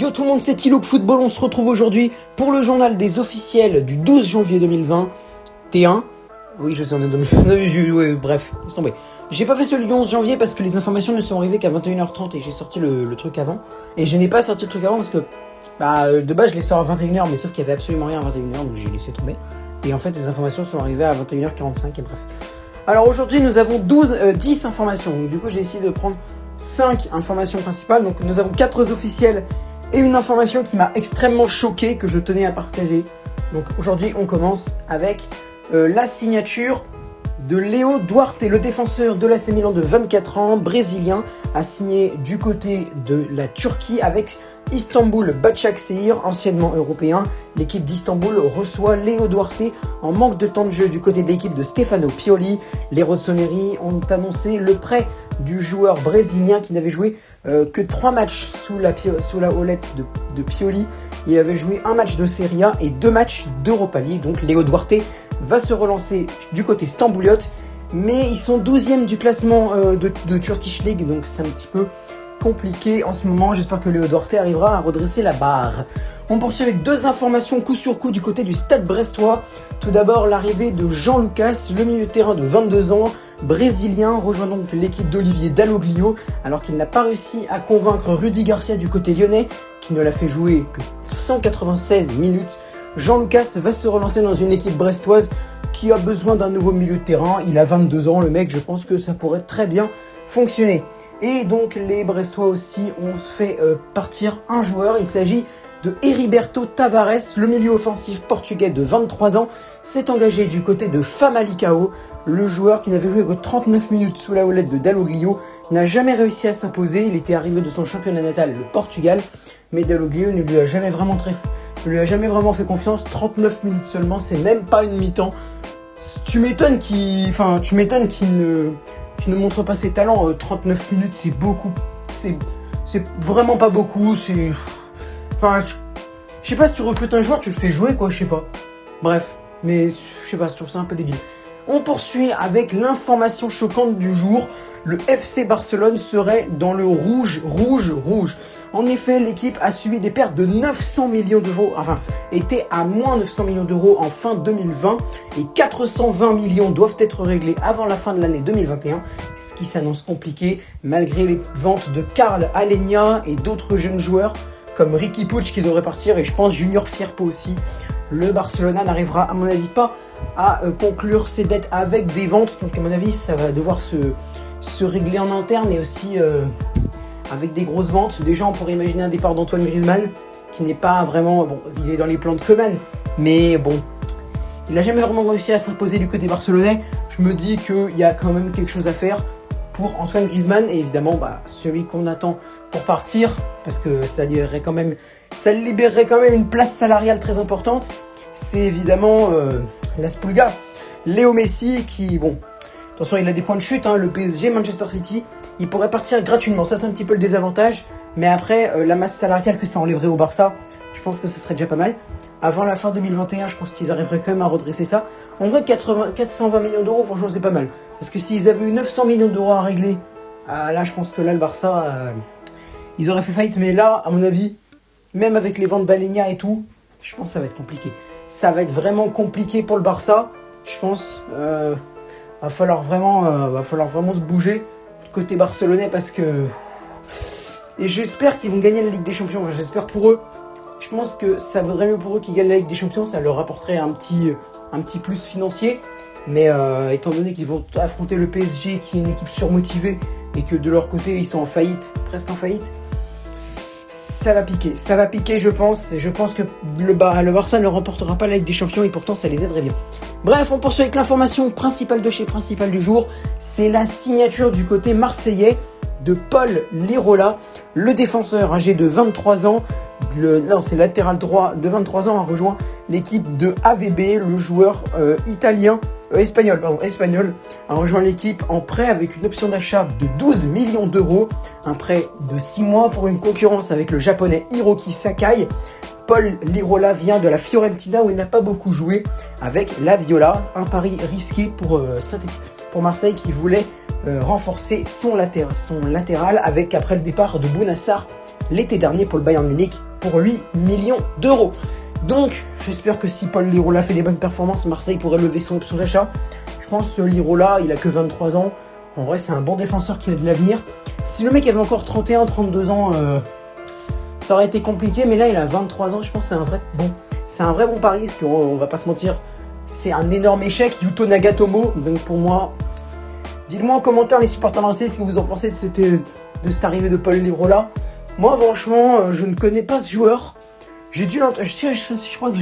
Yo tout le monde, c'est Tilouk Football, on se retrouve aujourd'hui pour le journal des officiels du 12 janvier 2020. T1. Oui, je sais, on est 2020. Ouais, bref, laisse tomber. J'ai pas fait celui du 11 janvier parce que les informations ne sont arrivées qu'à 21h30 et j'ai sorti le truc avant. Et je n'ai pas sorti le truc avant parce que, de base, je les sors à 21h, mais sauf qu'il y avait absolument rien à 21h, donc j'ai laissé tomber. Et en fait, les informations sont arrivées à 21h45 et bref. Alors aujourd'hui, nous avons 10 informations. Donc, du coup, j'ai essayé de prendre 5 informations principales. Donc nous avons 4 officiels et une information qui m'a extrêmement choqué, que je tenais à partager. Donc aujourd'hui, on commence avec la signature de Léo Duarte, le défenseur de l'AC Milan de 24 ans, brésilien, a signé du côté de la Turquie avec Istanbul Başakşehir, anciennement européen. L'équipe d'Istanbul reçoit Léo Duarte en manque de temps de jeu du côté de l'équipe de Stefano Pioli. Les Rossoneri ont annoncé le prêt du joueur brésilien qui n'avait joué que 3 matchs sous la houlette de Pioli. Il avait joué un match de Serie A et 2 matchs d'Europa League. Donc Léo Duarte va se relancer du côté stambouliote, mais ils sont 12e du classement de Turkish League, donc c'est un petit peu compliqué en ce moment. J'espère que Léo Duarte arrivera à redresser la barre. On poursuit avec 2 informations coup sur coup du côté du Stade brestois. Tout d'abord, l'arrivée de Jean Lucas, le milieu de terrain de 22 ans, brésilien, rejoint donc l'équipe d'Olivier Dalloglio, alors qu'il n'a pas réussi à convaincre Rudy Garcia du côté lyonnais, qui ne l'a fait jouer que 196 minutes. Jean Lucas va se relancer dans une équipe brestoise qui a besoin d'un nouveau milieu de terrain. Il a 22 ans, le mec, je pense que ça pourrait très bien fonctionner. Et donc les Brestois aussi ont fait partir un joueur. Il s'agit de Heriberto Tavares, le milieu offensif portugais de 23 ans, s'est engagé du côté de Famalicão. Le joueur qui n'avait joué que 39 minutes sous la houlette de Dalloglio n'a jamais réussi à s'imposer. Il était arrivé de son championnat natal, le Portugal, mais Dalloglio ne lui a jamais vraiment fait confiance. 39 minutes seulement, c'est même pas une mi-temps. Tu m'étonnes qu'il ne montre pas ses talents. 39 minutes, c'est beaucoup. C'est vraiment pas beaucoup. Je sais pas, si tu recrutes un joueur, tu le fais jouer, quoi, je sais pas. Bref, mais je sais pas, je trouve ça un peu débile. On poursuit avec l'information choquante du jour. Le FC Barcelone serait dans le rouge. En effet, l'équipe a subi des pertes de 900 millions d'euros, était à moins 900 millions d'euros en fin 2020 et 420 millions doivent être réglés avant la fin de l'année 2021, ce qui s'annonce compliqué malgré les ventes de Karl Alenia et d'autres jeunes joueurs comme Riqui Puig qui devrait partir et je pense Junior Firpo aussi. Le Barcelona n'arrivera à mon avis pas à conclure ses dettes avec des ventes, donc à mon avis ça va devoir se régler en interne et aussi avec des grosses ventes. Déjà on pourrait imaginer un départ d'Antoine Griezmann qui n'est pas vraiment, bon, il est dans les plans de Koeman, mais bon, il n'a jamais vraiment réussi à s'imposer du côté barcelonais. Je me dis qu'il y a quand même quelque chose à faire pour Antoine Griezmann et évidemment celui qu'on attend pour partir, parce que ça libérerait quand même une place salariale très importante, c'est évidemment Las Pulgas, Léo Messi qui, bon, attention, il a des points de chute, le PSG, Manchester City, il pourrait partir gratuitement. Ça, c'est un petit peu le désavantage. Mais après, la masse salariale que ça enlèverait au Barça, je pense que ce serait déjà pas mal. Avant la fin 2021, je pense qu'ils arriveraient quand même à redresser ça. En vrai, 420 millions d'euros, franchement, c'est pas mal. Parce que s'ils avaient eu 900 millions d'euros à régler, là, je pense que là, le Barça, ils auraient fait faillite. Mais là, à mon avis, même avec les ventes d'Alenia et tout, je pense que ça va être compliqué. Ça va être vraiment compliqué pour le Barça. Je pense... va falloir vraiment se bouger du côté barcelonais parce que... Et j'espère qu'ils vont gagner la Ligue des Champions. J'espère pour eux. Je pense que ça vaudrait mieux pour eux qu'ils gagnent la Ligue des Champions. Ça leur apporterait un petit plus financier. Mais étant donné qu'ils vont affronter le PSG qui est une équipe surmotivée et que de leur côté ils sont en faillite, presque en faillite, ça va piquer je pense. Je pense que le Barça ne remportera pas la Ligue des Champions et pourtant ça les aiderait bien. Bref, on poursuit avec l'information principale du jour. C'est la signature du côté marseillais de Paul Lirola, le défenseur âgé de 23 ans. C'est latéral droit de 23 ans a rejoint l'équipe de AVB. Le joueur espagnol a rejoint l'équipe en prêt avec une option d'achat de 12 millions d'euros. Un prêt de 6 mois pour une concurrence avec le japonais Hiroki Sakai. Paul Lirola vient de la Fiorentina où il n'a pas beaucoup joué avec la Viola. Un pari risqué pour Marseille qui voulait renforcer son latéral avec après le départ de Bounassar l'été dernier pour le Bayern Munich. pour 8 millions d'euros. Donc, j'espère que si Paul Lirola fait des bonnes performances, Marseille pourrait lever son option d'achat. Je pense que Lirola, il a que 23 ans. En vrai, c'est un bon défenseur qui a de l'avenir. Si le mec avait encore 31, 32 ans, ça aurait été compliqué. Mais là, il a 23 ans. Je pense que c'est un vrai bon pari. Parce qu'on va pas se mentir, c'est un énorme échec. Yuto Nagatomo. Donc pour moi, dites-moi en commentaire les supporters marseillais ce que vous en pensez de cette arrivée de Paul Lirola. Moi, franchement, je ne connais pas ce joueur. J'ai dû l'entendre, je crois que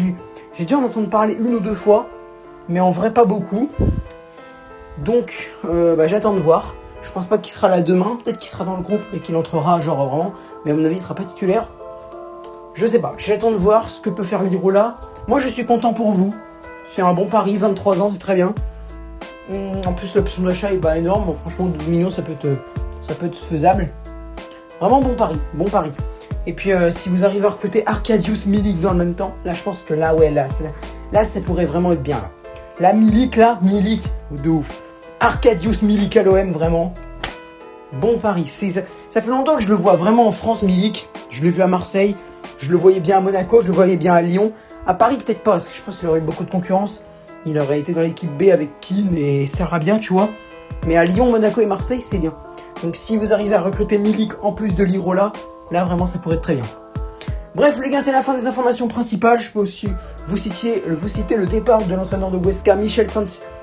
j'ai dû en entendre parler une ou deux fois, mais en vrai pas beaucoup. Donc, j'attends de voir. Je pense pas qu'il sera là demain. Peut-être qu'il sera dans le groupe et qu'il entrera, genre vraiment. Mais à mon avis, il sera pas titulaire. Je sais pas. J'attends de voir ce que peut faire Lirola. Moi, je suis content pour vous. C'est un bon pari. 23 ans, c'est très bien. En plus, l'option d'achat est pas énorme. Bon, franchement, 12 millions, ça peut être faisable. Vraiment bon pari. Bon pari. Et puis, si vous arrivez à recruter Arkadiusz Milik dans le même temps, là, je pense que là, ça pourrait vraiment être bien. Là, Milik, de ouf. Arkadiusz Milik à l'OM, vraiment. Bon pari. Ça fait longtemps que je le vois vraiment en France, Milik. Je l'ai vu à Marseille. Je le voyais bien à Monaco. Je le voyais bien à Lyon. À Paris, peut-être pas, parce que je pense qu'il aurait eu beaucoup de concurrence. Il aurait été dans l'équipe B avec Keane et Sarabia, tu vois. Mais à Lyon, Monaco et Marseille, c'est bien. Donc, si vous arrivez à recruter Milik en plus de Lirola, là, vraiment, ça pourrait être très bien. Bref, les gars, c'est la fin des informations principales. Je peux aussi vous citer le départ de l'entraîneur de Huesca, Michel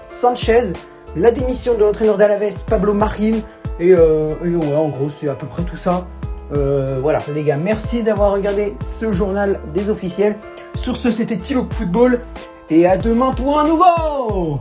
Sanchez, la démission de l'entraîneur d'Alaves, Pablo Marin. Et ouais, en gros, c'est à peu près tout ça. Voilà, les gars, merci d'avoir regardé ce journal des officiels. Sur ce, c'était Tilok Football. Et à demain pour un nouveau